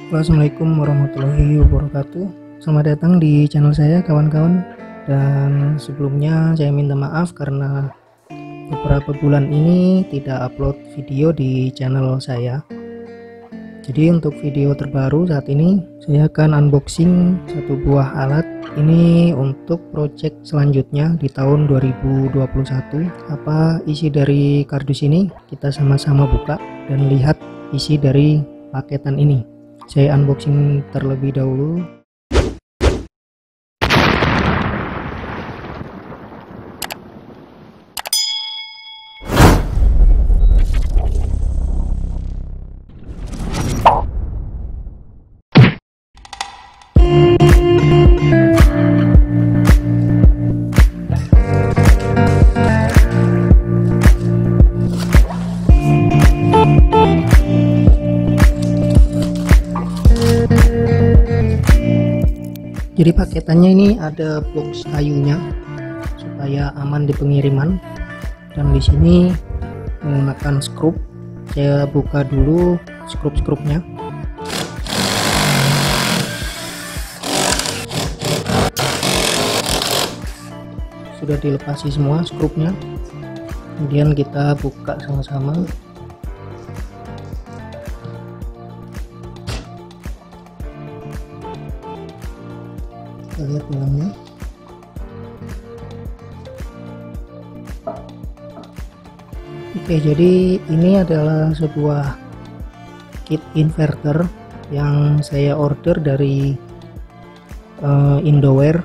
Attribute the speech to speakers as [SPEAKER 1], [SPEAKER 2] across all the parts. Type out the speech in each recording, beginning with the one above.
[SPEAKER 1] Assalamualaikum warahmatullahi wabarakatuh. Selamat datang di channel saya kawan-kawan. Dan sebelumnya saya minta maaf karena beberapa bulan ini tidak upload video di channel saya. Jadi untuk video terbaru saat ini saya akan unboxing satu buah alat ini untuk project selanjutnya di tahun 2021. Apa isi dari kardus ini? Kita sama-sama buka dan lihat isi dari paketan ini. Saya unboxing terlebih dahulu. Jadi paketannya ini ada box kayunya supaya aman di pengiriman, dan di sini menggunakan skrup. Saya buka dulu skrup-skrupnya. Sudah dilepasi semua skrupnya. Kemudian kita buka sama-sama. Kita lihat dalamnya. Oke, jadi ini adalah sebuah kit inverter yang saya order dari Indoware.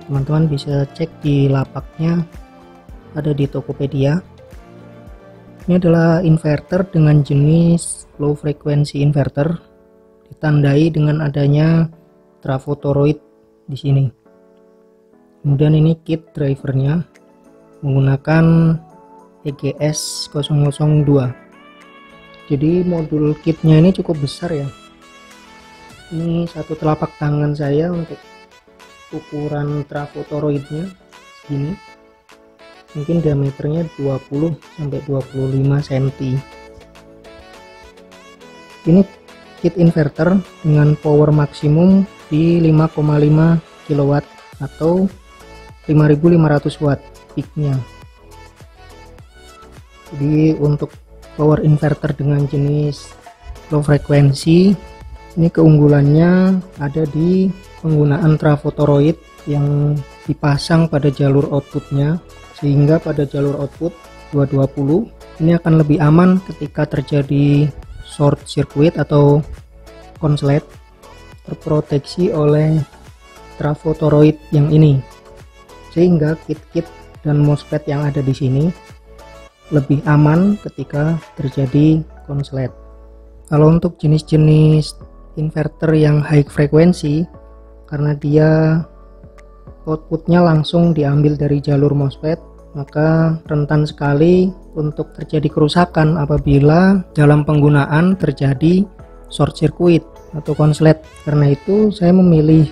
[SPEAKER 1] Teman-teman bisa cek di lapaknya, ada di Tokopedia. Ini adalah inverter dengan jenis low frequency inverter, ditandai dengan adanya trafo toroid di sini. Kemudian ini kit drivernya menggunakan EGS 002. Jadi modul kitnya ini cukup besar ya. Ini satu telapak tangan saya untuk ukuran trafo toroidnya segini. Mungkin diameternya 20 sampai 25 cm. Ini kit inverter dengan power maksimum di 5,5 kW atau 5500 watt peaknya. Jadi untuk power inverter dengan jenis low frequency ini keunggulannya ada di penggunaan trafo toroid yang dipasang pada jalur outputnya, sehingga pada jalur output 220 ini akan lebih aman ketika terjadi short circuit atau konslet, terproteksi oleh trafo toroid yang ini, sehingga kit-kit dan MOSFET yang ada di sini lebih aman ketika terjadi konslet. Kalau untuk jenis-jenis inverter yang high frekuensi, karena dia outputnya langsung diambil dari jalur MOSFET, maka rentan sekali untuk terjadi kerusakan apabila dalam penggunaan terjadi short circuit atau konslet. Karena itu saya memilih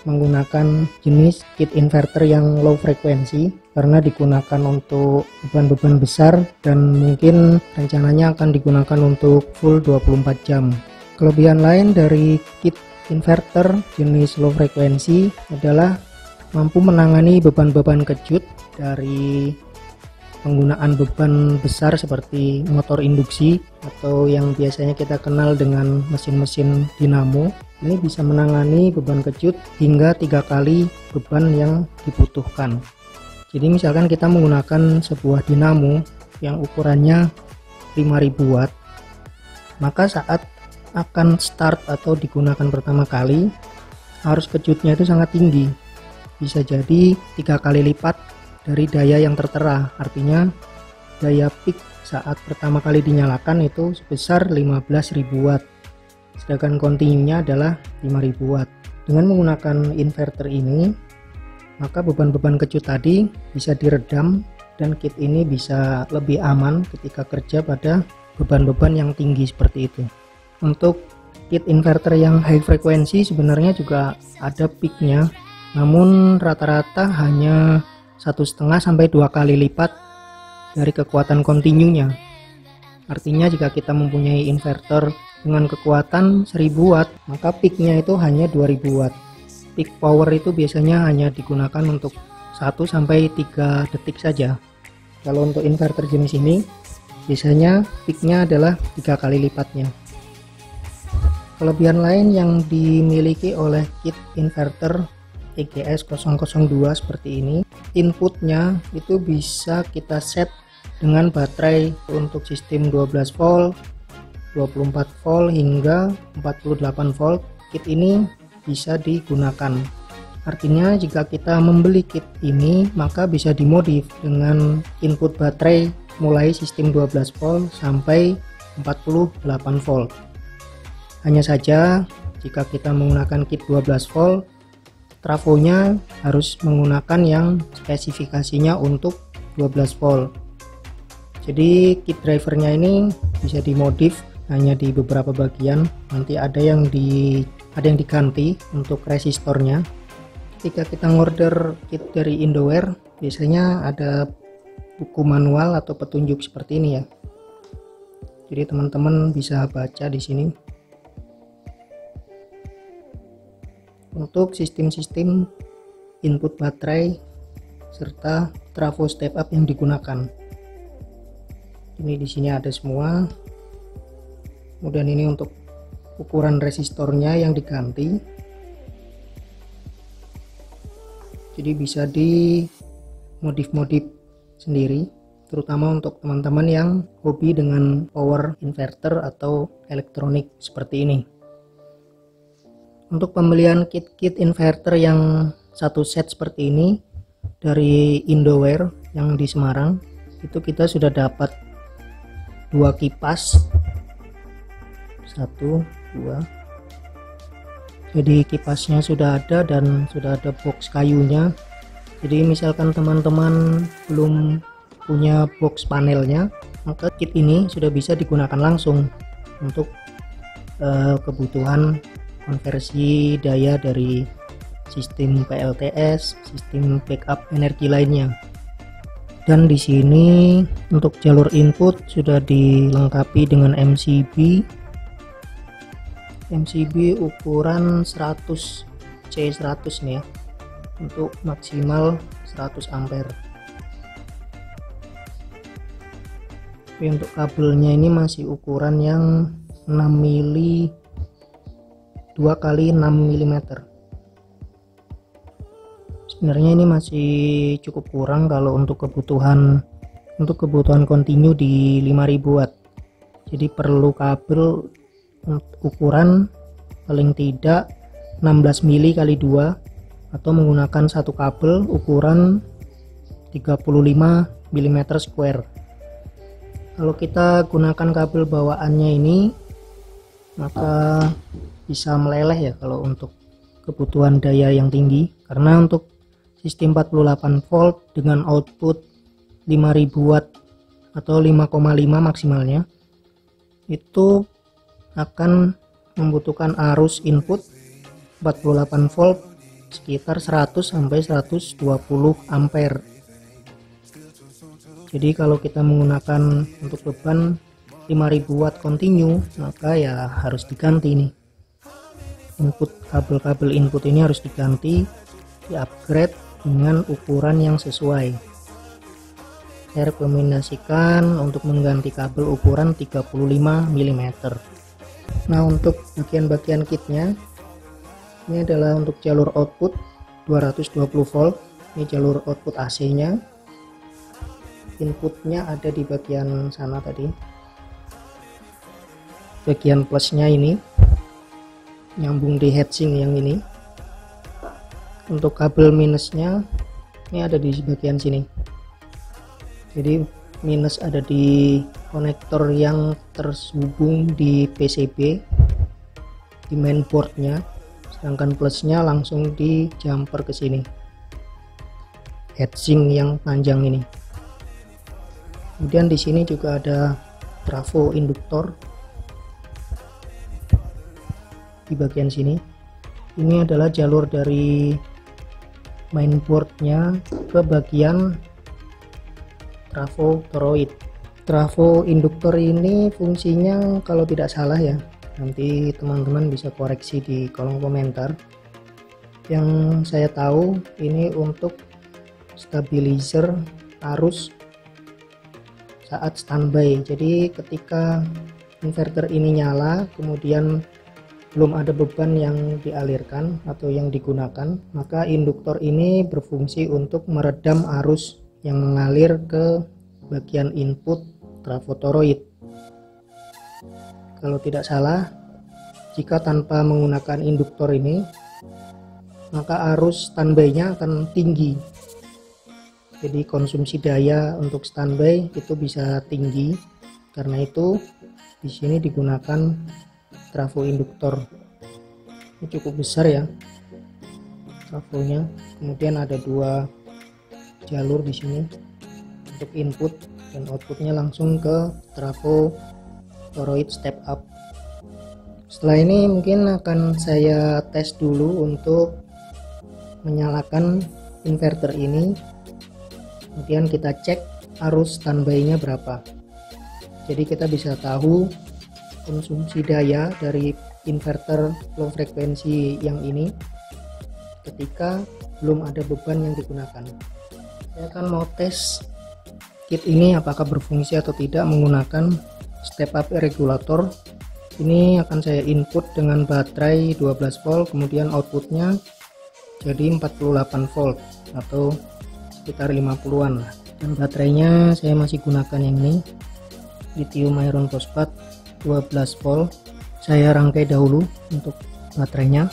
[SPEAKER 1] menggunakan jenis kit inverter yang low frekuensi karena digunakan untuk beban-beban besar dan mungkin rencananya akan digunakan untuk full 24 jam. Kelebihan lain dari kit inverter jenis low frekuensi adalah mampu menangani beban-beban kejut dari penggunaan beban besar seperti motor induksi atau yang biasanya kita kenal dengan mesin-mesin dinamo. Ini bisa menangani beban kejut hingga 3 kali beban yang dibutuhkan. Jadi misalkan kita menggunakan sebuah dinamo yang ukurannya 5000 watt, maka saat akan start atau digunakan pertama kali, arus kejutnya itu sangat tinggi, bisa jadi 3 kali lipat dari daya yang tertera. Artinya daya peak saat pertama kali dinyalakan itu sebesar 15.000 watt, sedangkan kontinunya adalah 5.000 watt. Dengan menggunakan inverter ini, maka beban-beban kejut tadi bisa diredam dan kit ini bisa lebih aman ketika kerja pada beban-beban yang tinggi seperti itu. Untuk kit inverter yang high frekuensi sebenarnya juga ada peaknya, namun rata-rata hanya 1,5 sampai 2 kali lipat dari kekuatan kontinunya. Artinya jika kita mempunyai inverter dengan kekuatan 1000 watt, maka peaknya itu hanya 2000 watt. Peak power itu biasanya hanya digunakan untuk 1 sampai 3 detik saja. Kalau untuk inverter jenis ini biasanya peaknya adalah 3 kali lipatnya. Kelebihan lain yang dimiliki oleh kit inverter EGS 002 seperti ini, inputnya itu bisa kita set dengan baterai untuk sistem 12 volt, 24 volt hingga 48 volt. Kit ini bisa digunakan. Artinya jika kita membeli kit ini, maka bisa dimodif dengan input baterai mulai sistem 12 volt sampai 48 volt. Hanya saja jika kita menggunakan kit 12 volt, trafonya harus menggunakan yang spesifikasinya untuk 12 volt. Jadi kit drivernya ini bisa dimodif hanya di beberapa bagian. Nanti ada yang diganti untuk resistornya. Ketika kita ngorder kit dari Indoware, biasanya ada buku manual atau petunjuk seperti ini ya. Jadi teman-teman bisa baca di sini. Untuk sistem-sistem input baterai serta trafo step up yang digunakan. Ini di sini ada semua. Kemudian ini untuk ukuran resistornya yang diganti. Jadi bisa dimodif-modif sendiri, terutama untuk teman-teman yang hobi dengan power inverter atau elektronik seperti ini. Untuk pembelian kit-kit inverter yang satu set seperti ini dari Indoware yang di Semarang, itu kita sudah dapat 2 kipas, 1, 2. Jadi kipasnya sudah ada dan sudah ada box kayunya. Jadi misalkan teman-teman belum punya box panelnya, maka kit ini sudah bisa digunakan langsung untuk kebutuhan konversi daya dari sistem PLTS, sistem backup energi lainnya. Dan di sini untuk jalur input sudah dilengkapi dengan MCB ukuran 100 C100 nih ya, untuk maksimal 100 ampere. Tapi untuk kabelnya ini masih ukuran yang 6 mili 2 kali 6 mm. Sebenarnya ini masih cukup kurang kalau untuk kebutuhan kontinu di 5000 watt. Jadi perlu kabel ukuran paling tidak 16 mili kali 2 atau menggunakan satu kabel ukuran 35 mm square. Kalau kita gunakan kabel bawaannya ini, maka bisa meleleh ya kalau untuk kebutuhan daya yang tinggi, karena untuk sistem 48 volt dengan output 5000 watt atau 5,5 maksimalnya, itu akan membutuhkan arus input 48 volt sekitar 100 sampai 120 ampere. Jadi kalau kita menggunakan untuk beban 5000 watt kontinu, maka ya harus diganti nih. Kabel-kabel input ini harus diganti, di-upgrade dengan ukuran yang sesuai. Saya rekomendasikan untuk mengganti kabel ukuran 35 mm. Nah, untuk bagian-bagian kitnya, ini adalah untuk jalur output 220 volt. Ini jalur output AC-nya. Inputnya ada di bagian sana tadi. Bagian plusnya ini nyambung di heatsink yang ini. Untuk kabel minusnya ini ada di bagian sini. Jadi minus ada di konektor yang terhubung di PCB di mainboardnya, sedangkan plusnya langsung di jumper ke sini, heatsink yang panjang ini. Kemudian di sini juga ada trafo induktor di bagian sini. Ini adalah jalur dari mainboardnya ke bagian trafo toroid. Trafo induktor ini fungsinya kalau tidak salah ya Nanti teman-teman bisa koreksi di kolom komentar. Yang saya tahu ini untuk stabilizer arus saat standby. Jadi ketika inverter ini nyala kemudian belum ada beban yang dialirkan atau yang digunakan, maka induktor ini berfungsi untuk meredam arus yang mengalir ke bagian input trafo toroid. Kalau tidak salah, jika tanpa menggunakan induktor ini, maka arus standby-nya akan tinggi. Jadi konsumsi daya untuk standby itu bisa tinggi. Karena itu di sini digunakan trafo induktor. Ini cukup besar ya trafonya. Kemudian ada dua jalur di sini untuk input dan outputnya langsung ke trafo toroid step up. Setelah ini mungkin akan saya tes dulu untuk menyalakan inverter ini. Kemudian kita cek arus standby-nya berapa. Jadi kita bisa tahu konsumsi daya dari inverter low frekuensi yang ini ketika belum ada beban yang digunakan. Saya akan mau tes kit ini apakah berfungsi atau tidak menggunakan step up regulator. Ini akan saya input dengan baterai 12 volt, kemudian outputnya jadi 48 volt atau sekitar 50-an lah. Dan baterainya saya masih gunakan yang ini, lithium iron phosphate 12 volt. Saya rangkai dahulu untuk baterainya.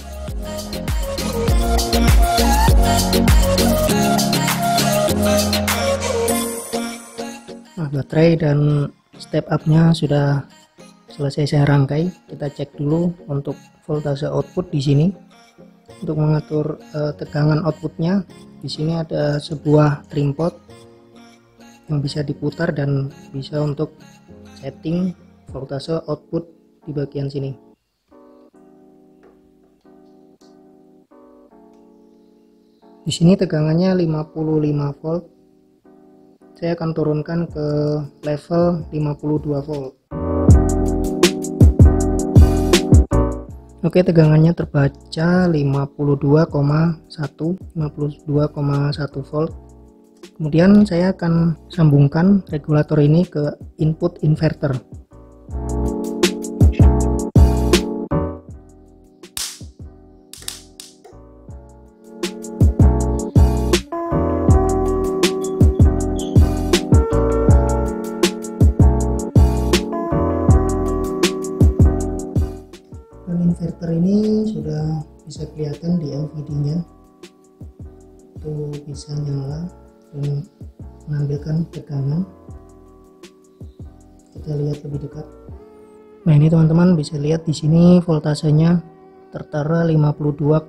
[SPEAKER 1] Nah, baterai dan step up nya sudah selesai saya rangkai. Kita cek dulu untuk voltase output di sini. Untuk mengatur tegangan outputnya, di sini ada sebuah trim pot yang bisa diputar dan bisa untuk setting voltase output di bagian sini. Di sini tegangannya 55 volt. Saya akan turunkan ke level 52 volt. Oke, tegangannya terbaca 52,1 volt. Kemudian saya akan sambungkan regulator ini ke input inverter. Inverter ini sudah bisa kelihatan di LVD-nya, itu bisa nyala dan menampilkan tegangan. Kita lihat lebih dekat. Nah, ini teman-teman bisa lihat di sini voltasenya tertera 52,6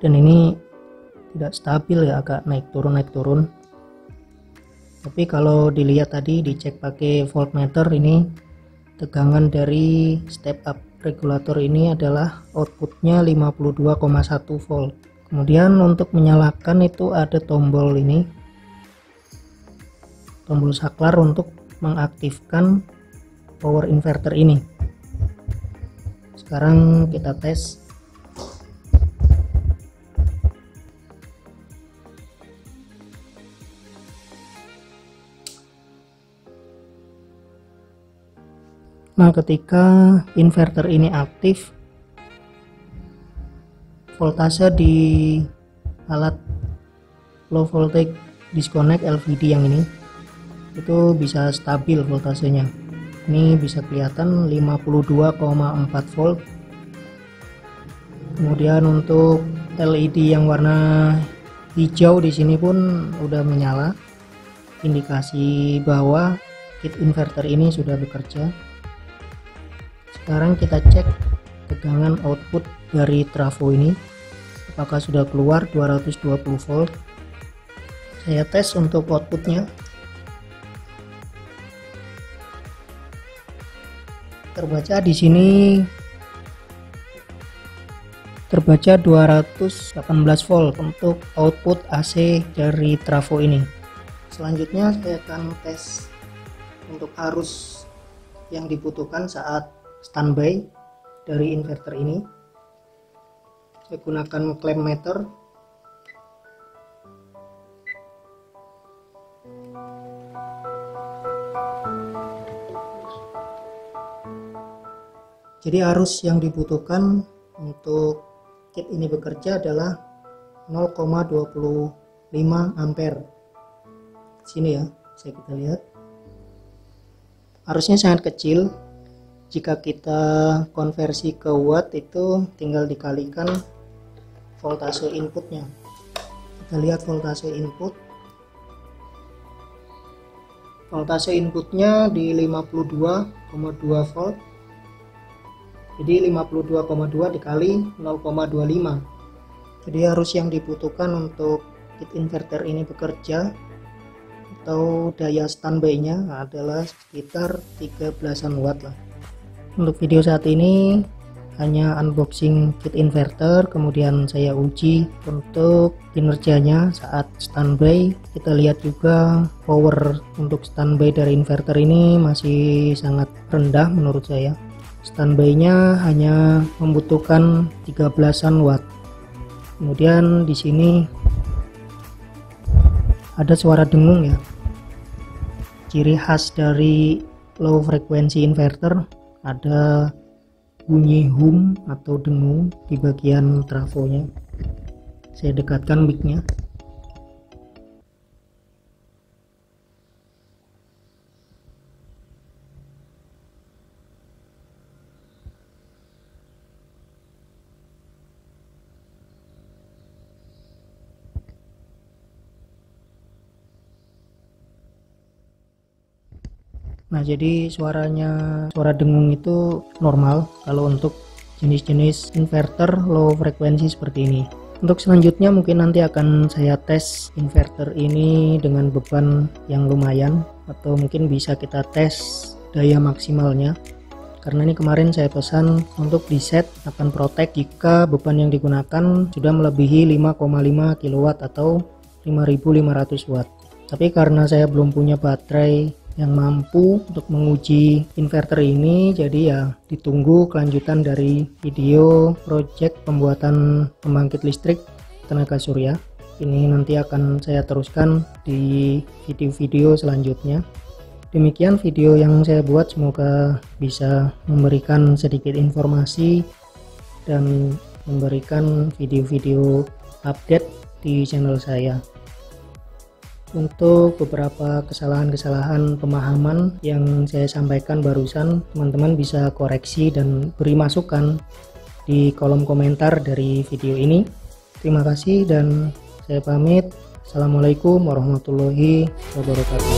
[SPEAKER 1] dan ini tidak stabil ya, agak naik turun. Tapi kalau dilihat tadi dicek pakai voltmeter, ini tegangan dari step up regulator ini adalah outputnya 52,1 volt. Kemudian untuk menyalakan itu ada tombol ini, tombol saklar untuk mengaktifkan power inverter ini. Sekarang kita tes. Nah, ketika inverter ini aktif, voltase di alat low voltage disconnect LVD yang ini itu bisa stabil voltasenya. Ini bisa kelihatan 52,4 volt. Kemudian untuk LED yang warna hijau di sini pun udah menyala, indikasi bahwa kit inverter ini sudah bekerja. Sekarang kita cek tegangan output dari trafo ini apakah sudah keluar 220 volt. Saya tes untuk outputnya. Terbaca di sini terbaca 218 volt untuk output AC dari trafo ini. Selanjutnya saya akan tes untuk arus yang dibutuhkan saat standby dari inverter ini. Saya gunakan klem meter. Jadi arus yang dibutuhkan untuk kit ini bekerja adalah 0,25 ampere. Sini ya, kita lihat. Arusnya sangat kecil. Jika kita konversi ke watt itu tinggal dikalikan voltase inputnya. Kita lihat voltase input. Voltase inputnya di 52,2 volt. Jadi 52,2 dikali 0,25. Jadi arus yang dibutuhkan untuk kit inverter ini bekerja atau daya standby-nya adalah sekitar 13-an watt lah. Untuk video saat ini hanya unboxing kit inverter, kemudian saya uji untuk kinerjanya saat standby. Kita lihat juga power untuk standby dari inverter ini masih sangat rendah menurut saya. Standby-nya hanya membutuhkan 13-an watt. Kemudian di sini ada suara dengung ya. Ciri khas dari low frequency inverter ada bunyi hum atau dengung di bagian trafonya. Saya dekatkan mic-nya. Nah, jadi suara dengung itu normal kalau untuk jenis-jenis inverter low frekuensi seperti ini. Untuk selanjutnya mungkin nanti akan saya tes inverter ini dengan beban yang lumayan, atau mungkin bisa kita tes daya maksimalnya. Karena ini kemarin saya pesan untuk di set akan protect jika beban yang digunakan sudah melebihi 5,5 kW atau 5500 watt. Tapi karena saya belum punya baterai yang mampu untuk menguji inverter ini, jadi ya ditunggu kelanjutan dari video project pembuatan pembangkit listrik tenaga surya. Ini nanti akan saya teruskan di video-video selanjutnya. Demikian video yang saya buat, semoga bisa memberikan sedikit informasi dan memberikan video-video update di channel saya. Untuk beberapa kesalahan-kesalahan pemahaman yang saya sampaikan barusan, teman-teman bisa koreksi dan beri masukan di kolom komentar dari video ini. Terima kasih dan saya pamit. Assalamualaikum warahmatullahi wabarakatuh.